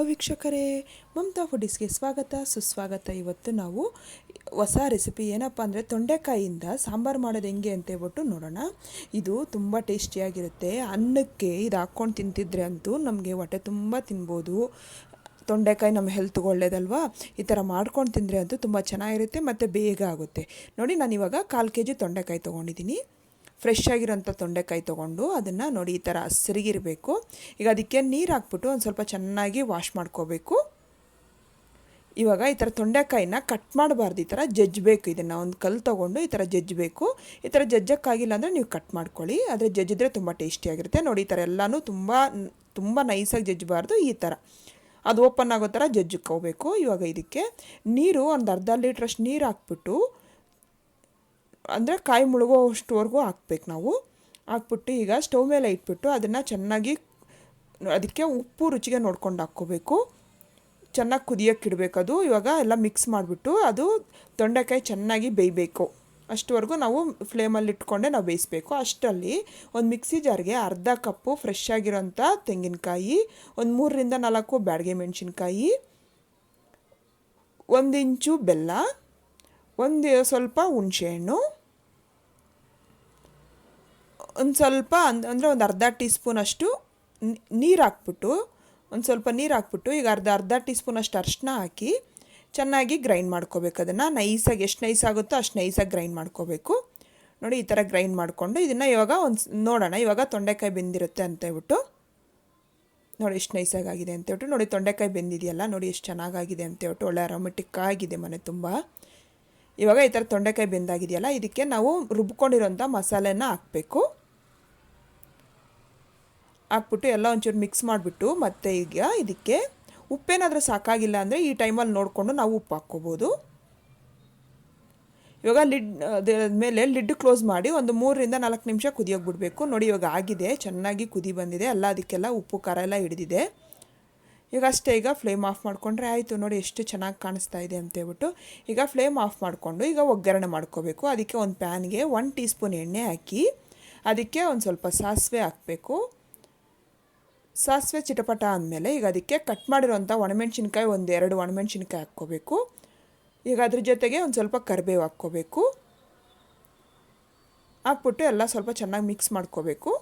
ವೀಕ್ಷಕರೇ, ಮಮತಾ ಫುಡೀಸ್ಗೆ ಸ್ವಾಗತ ಸುಸ್ವಾಗತ. ಇವತ್ತು ನಾವು ಹೊಸ ರೆಸಿಪಿ ಏನಪ್ಪ ಅಂದರೆ ತೊಂಡೆಕಾಯಿಯಿಂದ ಸಾಂಬಾರು ಮಾಡೋದು ಹೆಂಗೆ ಅಂತ ಹೇಳ್ಬಿಟ್ಟು ನೋಡೋಣ. ಇದು ತುಂಬ ಟೇಸ್ಟಿಯಾಗಿರುತ್ತೆ. ಅನ್ನಕ್ಕೆ ಇದು ಹಾಕ್ಕೊಂಡು ತಿಂತಿದ್ರೆ ಅಂತೂ ನಮಗೆ ಹೊಟ್ಟೆ ತುಂಬ ತಿನ್ಬೋದು. ತೊಂಡೆಕಾಯಿ ನಮ್ಮ ಹೆಲ್ತ್ಗೆ ಒಳ್ಳೇದಲ್ವಾ. ಈ ಥರ ಮಾಡ್ಕೊಂಡು ತಿಂದರೆ ಅಂತೂ ತುಂಬ ಚೆನ್ನಾಗಿರುತ್ತೆ ಮತ್ತು ಬೇಗ ಆಗುತ್ತೆ. ನೋಡಿ, ನಾನಿವಾಗ 1/4 kg ತೊಂಡೆಕಾಯಿ ತೊಗೊಂಡಿದ್ದೀನಿ. ಫ್ರೆಶ್ ಆಗಿರೋಂಥ ತೊಂಡೆಕಾಯಿ ತೊಗೊಂಡು ಅದನ್ನು ನೋಡಿ ಈ ಥರ ಹಸಿರಿಗಿರಬೇಕು. ಈಗ ಅದಕ್ಕೆ ನೀರು ಹಾಕ್ಬಿಟ್ಟು ಒಂದು ಸ್ವಲ್ಪ ಚೆನ್ನಾಗಿ ವಾಶ್ ಮಾಡ್ಕೋಬೇಕು. ಇವಾಗ ಈ ಥರ ತೊಂಡೆಕಾಯಿನ ಕಟ್ ಮಾಡಬಾರ್ದು, ಈ ಥರ ಜಜ್ಜಬೇಕು. ಇದನ್ನು ಒಂದು ಕಲ್ಲು ತೊಗೊಂಡು ಈ ಥರ ಜಜ್ಜಬೇಕು. ಈ ಥರ ಜಜ್ಜಕ್ಕಾಗಿಲ್ಲ ಅಂದರೆ ನೀವು ಕಟ್ ಮಾಡ್ಕೊಳ್ಳಿ, ಆದರೆ ಜಜ್ಜಿದ್ರೆ ತುಂಬ ಟೇಸ್ಟಿಯಾಗಿರುತ್ತೆ. ನೋಡಿ, ಈ ಥರ ಎಲ್ಲನೂ ತುಂಬ ನೈಸಾಗಿ ಜಜ್ಜಬಾರ್ದು, ಈ ಥರ ಅದು ಓಪನ್ ಆಗೋ ಥರ ಜಜ್ಜಿಕೋಬೇಕು. ಇವಾಗ ಇದಕ್ಕೆ ನೀರು ಒಂದು ಅರ್ಧ ಲೀಟ್ರಷ್ಟು ನೀರು ಹಾಕ್ಬಿಟ್ಟು, ಅಂದರೆ ಕಾಯಿ ಮುಳುಗೋವಷ್ಟುವರೆಗೂ ಹಾಕ್ಬೇಕು ನಾವು. ಹಾಕ್ಬಿಟ್ಟು ಈಗ ಸ್ಟವ್ ಮೇಲೆ ಇಟ್ಬಿಟ್ಟು ಅದನ್ನು ಚೆನ್ನಾಗಿ ಅದಕ್ಕೆ ಉಪ್ಪು ರುಚಿಗೆ ನೋಡ್ಕೊಂಡು ಹಾಕ್ಕೋಬೇಕು. ಚೆನ್ನಾಗಿ ಕುದಿಯೋಕ್ಕೆ ಇಡಬೇಕು ಅದು. ಇವಾಗ ಎಲ್ಲ ಮಿಕ್ಸ್ ಮಾಡಿಬಿಟ್ಟು ಅದು ತೊಂಡೆಕಾಯಿ ಚೆನ್ನಾಗಿ ಬೇಯಬೇಕು. ಅಷ್ಟುವರೆಗೂ ನಾವು ಫ್ಲೇಮಲ್ಲಿ ಇಟ್ಕೊಂಡೆ ನಾವು ಬೇಯಿಸಬೇಕು. ಅಷ್ಟರಲ್ಲಿ ಒಂದು ಮಿಕ್ಸಿ ಜಾರ್ಗೆ ಅರ್ಧ ಕಪ್ಪು ಫ್ರೆಶ್ ಆಗಿರೋಂಥ ತೆಂಗಿನಕಾಯಿ, ಒಂದು 3 ರಿಂದ 4 ಬ್ಯಾಡಗೆ ಮೆಣಸಿನ್ಕಾಯಿ, 1 ಇಂಚು ಬೆಲ್ಲ, ಒಂದು ಸ್ವಲ್ಪ ಹುಣಸೆಹಣ್ಣು, ಒಂದು ಸ್ವಲ್ಪ ಅಂದರೆ ಒಂದು ಅರ್ಧ ಟೀ ಸ್ಪೂನಷ್ಟು ನೀರು ಹಾಕ್ಬಿಟ್ಟು, ಒಂದು ಸ್ವಲ್ಪ ನೀರು ಹಾಕ್ಬಿಟ್ಟು ಈಗ ಅರ್ಧ ಟೀ ಸ್ಪೂನಷ್ಟು ಅರಿಶಿನ ಹಾಕಿ ಚೆನ್ನಾಗಿ ಗ್ರೈಂಡ್ ಮಾಡ್ಕೋಬೇಕು. ಅದನ್ನು ನೈಸಾಗಿ, ಎಷ್ಟು ನೈಸ್ ಆಗುತ್ತೋ ಅಷ್ಟು ನೈಸಾಗಿ ಗ್ರೈಂಡ್ ಮಾಡ್ಕೋಬೇಕು. ನೋಡಿ, ಈ ಥರ ಗ್ರೈಂಡ್ ಮಾಡಿಕೊಂಡು ಇದನ್ನು ಇವಾಗ ನೋಡೋಣ. ಇವಾಗ ತೊಂಡೆಕಾಯಿ ಬೆಂದಿರುತ್ತೆ ಅಂತ ಹೇಳ್ಬಿಟ್ಟು ನೋಡಿ ಎಷ್ಟು ನೈಸಾಗಿ ಆಗಿದೆ ಅಂತ ಹೇಳ್ಬಿಟ್ಟು. ನೋಡಿ, ತೊಂಡೆಕಾಯಿ ಬೆಂದಿದೆಯಲ್ಲ, ನೋಡಿ ಎಷ್ಟು ಚೆನ್ನಾಗಾಗಿದೆ ಅಂತ ಹೇಳ್ಬಿಟ್ಟು. ಒಳ್ಳೆ ಅರೋಮೆಟಿಕ್ ಆಗಿದೆ ಮನೆ ತುಂಬ. ಇವಾಗ ಈ ಥರ ತೊಂಡೆಕಾಯಿ ಬೆಂದಾಗಿದೆಯಲ್ಲ, ಇದಕ್ಕೆ ನಾವು ರುಬ್ಕೊಂಡಿರೋಂಥ ಮಸಾಲೆನ ಹಾಕಬೇಕು. ಹಾಕ್ಬಿಟ್ಟು ಎಲ್ಲ ಒಂಚೂರು ಮಿಕ್ಸ್ ಮಾಡಿಬಿಟ್ಟು, ಮತ್ತು ಈಗ ಇದಕ್ಕೆ ಉಪ್ಪೇನಾದರೂ ಸಾಕಾಗಿಲ್ಲ ಅಂದರೆ ಈ ಟೈಮಲ್ಲಿ ನೋಡಿಕೊಂಡು ನಾವು ಉಪ್ಪು ಹಾಕ್ಕೋಬೋದು. ಇವಾಗ ಮೇಲೆ ಲಿಡ್ ಕ್ಲೋಸ್ ಮಾಡಿ ಒಂದು 3 ರಿಂದ 4 ನಿಮಿಷ ಕುದಿಯೋಕೆ ಬಿಡಬೇಕು. ನೋಡಿ, ಇವಾಗ ಆಗಿದೆ, ಚೆನ್ನಾಗಿ ಕುದಿ ಬಂದಿದೆ, ಎಲ್ಲ ಅದಕ್ಕೆಲ್ಲ ಉಪ್ಪು ಖಾರ ಎಲ್ಲ ಹಿಡಿದಿದೆ. ಈಗ ಅಷ್ಟೇ, ಈಗ ಫ್ಲೇಮ್ ಆಫ್ ಮಾಡಿಕೊಂಡ್ರೆ ಆಯಿತು. ನೋಡಿ ಎಷ್ಟು ಚೆನ್ನಾಗಿ ಕಾಣಿಸ್ತಾ ಇದೆ ಅಂತೇಳ್ಬಿಟ್ಟು. ಈಗ ಫ್ಲೇಮ್ ಆಫ್ ಮಾಡಿಕೊಂಡು ಈಗ ಒಗ್ಗರಣೆ ಮಾಡ್ಕೋಬೇಕು. ಅದಕ್ಕೆ ಒಂದು ಪ್ಯಾನ್ಗೆ 1 ಟೀ ಸ್ಪೂನ್ ಎಣ್ಣೆ ಹಾಕಿ ಅದಕ್ಕೆ ಒಂದು ಸ್ವಲ್ಪ ಸಾಸಿವೆ ಹಾಕಬೇಕು. ಸಾಸಿವೆ ಚಿಟಪಟ ಅಂದಮೇಲೆ ಈಗ ಅದಕ್ಕೆ ಕಟ್ ಮಾಡಿರೋಂಥ ಒಣಮೆಣ್ಸಿನ್ಕಾಯಿ 1-2 ಒಣಮೆಣ್ಸಿನ್ಕಾಯಿ ಹಾಕ್ಕೋಬೇಕು. ಈಗ ಅದ್ರ ಜೊತೆಗೆ ಒಂದು ಸ್ವಲ್ಪ ಕರಿಬೇವು ಹಾಕ್ಕೋಬೇಕು. ಹಾಕ್ಬಿಟ್ಟು ಎಲ್ಲ ಸ್ವಲ್ಪ ಚೆನ್ನಾಗಿ ಮಿಕ್ಸ್ ಮಾಡ್ಕೋಬೇಕು.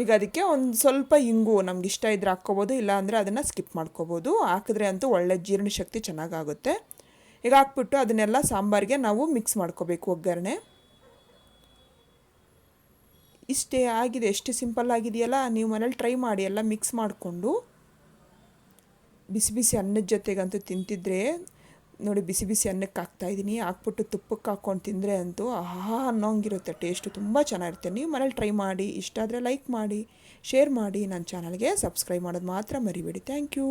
ಈಗ ಅದಕ್ಕೆ ಒಂದು ಸ್ವಲ್ಪ ಇಂಗು ನಮ್ಗೆ ಇಷ್ಟ ಇದ್ರೆ ಹಾಕ್ಕೋಬೋದು, ಇಲ್ಲ ಅಂದರೆ ಅದನ್ನು ಸ್ಕಿಪ್ ಮಾಡ್ಕೋಬೋದು. ಹಾಕಿದ್ರೆ ಅಂತೂ ಒಳ್ಳೆ ಜೀರ್ಣಶಕ್ತಿ ಚೆನ್ನಾಗಾಗುತ್ತೆ. ಈಗ ಹಾಕ್ಬಿಟ್ಟು ಅದನ್ನೆಲ್ಲ ಸಾಂಬಾರಿಗೆ ನಾವು ಮಿಕ್ಸ್ ಮಾಡ್ಕೋಬೇಕು ಒಗ್ಗರಣೆ. ಇಷ್ಟೇ ಆಗಿದೆ, ಎಷ್ಟು ಸಿಂಪಲ್ ಆಗಿದೆಯಲ್ಲ. ನೀವು ಮನೇಲಿ ಟ್ರೈ ಮಾಡಿ. ಎಲ್ಲ ಮಿಕ್ಸ್ ಮಾಡಿಕೊಂಡು ಬಿಸಿ ಬಿಸಿ ಅನ್ನದ ಜೊತೆಗಂತೂ ತಿಂತಿದ್ರೆ ನೋಡಿ, ಬಿಸಿ ಬಿಸಿ ಅನ್ನಕ್ಕೆ ಹಾಕ್ತಾಯಿದ್ದೀನಿ. ಹಾಕ್ಬಿಟ್ಟು ತುಪ್ಪಕ್ಕೆ ಹಾಕ್ಕೊಂಡು ತಿಂದರೆ ಅಂತೂ ಆಹಾ ಅನ್ನೋಂಗಿರುತ್ತೆ. ಟೇಸ್ಟು ತುಂಬ ಚೆನ್ನಾಗಿರುತ್ತೆ. ನೀವು ಮನೇಲಿ ಟ್ರೈ ಮಾಡಿ. ಇಷ್ಟ ಆದರೆ ಲೈಕ್ ಮಾಡಿ, ಶೇರ್ ಮಾಡಿ. ನನ್ನ ಚಾನಲ್ಗೆ ಸಬ್ಸ್ಕ್ರೈಬ್ ಮಾಡೋದು ಮಾತ್ರ ಮರಿಬೇಡಿ. Thank you.